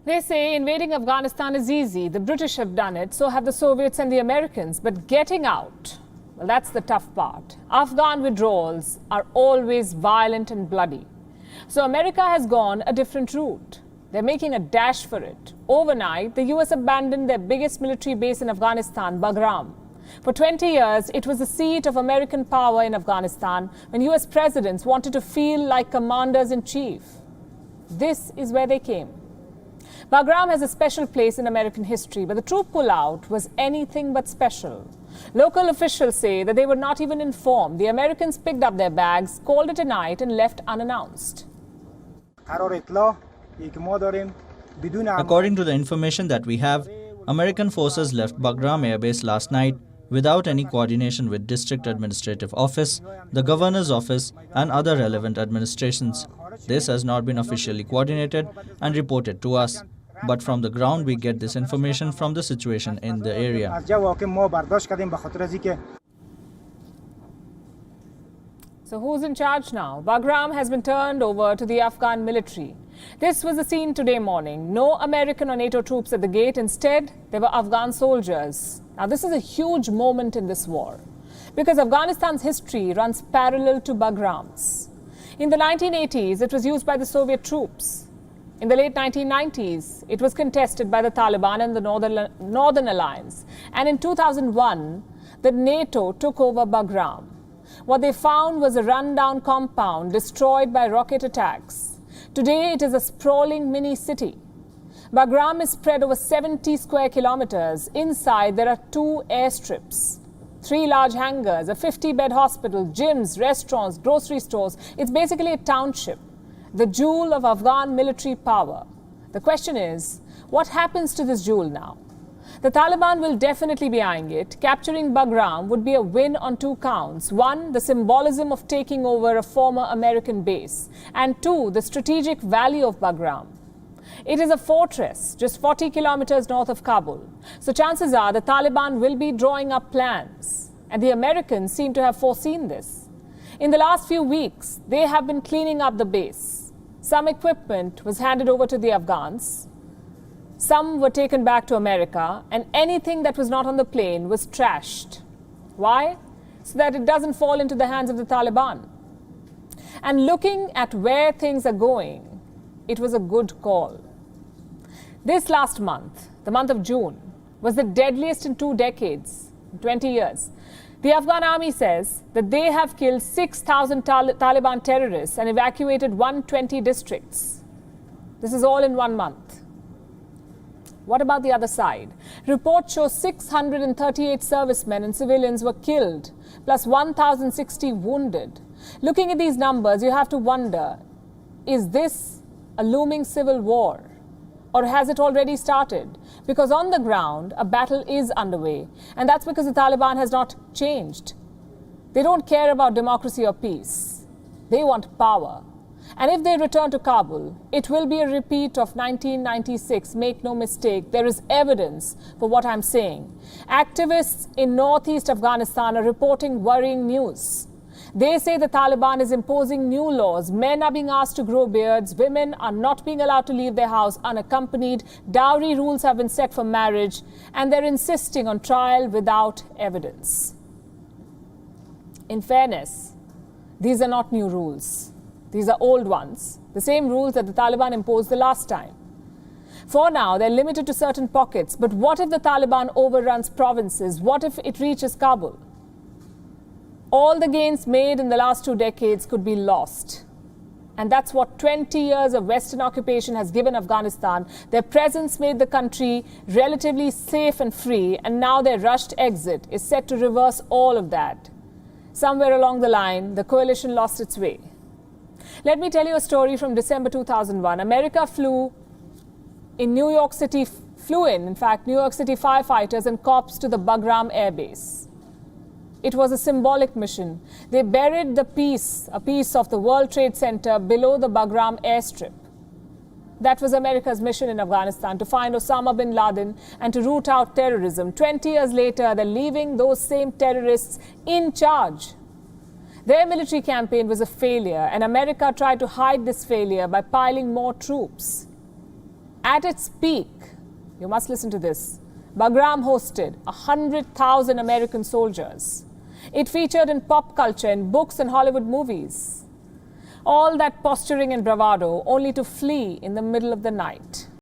They say invading Afghanistan is easy. The British have done it, so have the Soviets and the Americans. But getting out, well, that's the tough part. Afghan withdrawals are always violent and bloody. So America has gone a different route. They're making a dash for it. Overnight, the US abandoned their biggest military base in Afghanistan, Bagram. For 20 years, it was the seat of American power in Afghanistan when US presidents wanted to feel like commanders-in-chief. This is where they came. Bagram has a special place in American history, but the troop pullout was anything but special. Local officials say that they were not even informed. The Americans picked up their bags, called it a night, and left unannounced. According to the information that we have, American forces left Bagram Air Base last night without any coordination with District Administrative Office, the Governor's Office, and other relevant administrations. This has not been officially coordinated and reported to us. But from the ground, we get this information from the situation in the area. So who's in charge now? Bagram has been turned over to the Afghan military. This was the scene today morning. No American or NATO troops at the gate. Instead, there were Afghan soldiers. Now, this is a huge moment in this war because Afghanistan's history runs parallel to Bagram's. In the 1980s, it was used by the Soviet troops. In the late 1990s, it was contested by the Taliban and the Northern Alliance. And in 2001, the NATO took over Bagram. What they found was a rundown compound destroyed by rocket attacks. Today, it is a sprawling mini-city. Bagram is spread over 70 square kilometers. Inside, there are 2 airstrips, 3 large hangars, a 50-bed hospital, gyms, restaurants, grocery stores. It's basically a township, the jewel of Afghan military power. The question is, what happens to this jewel now? The Taliban will definitely be eyeing it. Capturing Bagram would be a win on 2 counts. 1, the symbolism of taking over a former American base. And 2, the strategic value of Bagram. It is a fortress just 40 kilometers north of Kabul. So chances are the Taliban will be drawing up plans. And the Americans seem to have foreseen this. In the last few weeks, they have been cleaning up the base. Some equipment was handed over to the Afghans. Some were taken back to America, and anything that was not on the plane was trashed. Why? So that it doesn't fall into the hands of the Taliban. And looking at where things are going, it was a good call. This last month, the month of June, was the deadliest in 2 decades, 20 years. The Afghan army says that they have killed 6,000 Taliban terrorists and evacuated 120 districts. This is all in 1 month. What about the other side? Reports show 638 servicemen and civilians were killed, plus 1,060 wounded. Looking at these numbers, you have to wonder, is this a looming civil war? Or has it already started? Because on the ground, a battle is underway. And that's because the Taliban has not changed. They don't care about democracy or peace. They want power. And if they return to Kabul, it will be a repeat of 1996. Make no mistake, there is evidence for what I'm saying. Activists in northeast Afghanistan are reporting worrying news. They say the Taliban is imposing new laws. Men are being asked to grow beards. Women are not being allowed to leave their house unaccompanied. Dowry rules have been set for marriage. And they're insisting on trial without evidence. In fairness, these are not new rules. These are old ones, the same rules that the Taliban imposed the last time. For now, they're limited to certain pockets. But what if the Taliban overruns provinces? What if it reaches Kabul? All the gains made in the last 2 decades could be lost. And that's what 20 years of Western occupation has given Afghanistan. Their presence made the country relatively safe and free, and now their rushed exit is set to reverse all of that. Somewhere along the line, the coalition lost its way. Let me tell you a story from December 2001. America flew in New York City firefighters and cops to the Bagram Air Base. It was a symbolic mission. They buried a piece of the World Trade Center below the Bagram airstrip. That was America's mission in Afghanistan, to find Osama bin Laden and to root out terrorism. 20 years later, they're leaving those same terrorists in charge. Their military campaign was a failure, and America tried to hide this failure by piling more troops. At its peak, you must listen to this, Bagram hosted 100,000 American soldiers. It featured in pop culture, in books and Hollywood movies. All that posturing and bravado only to flee in the middle of the night.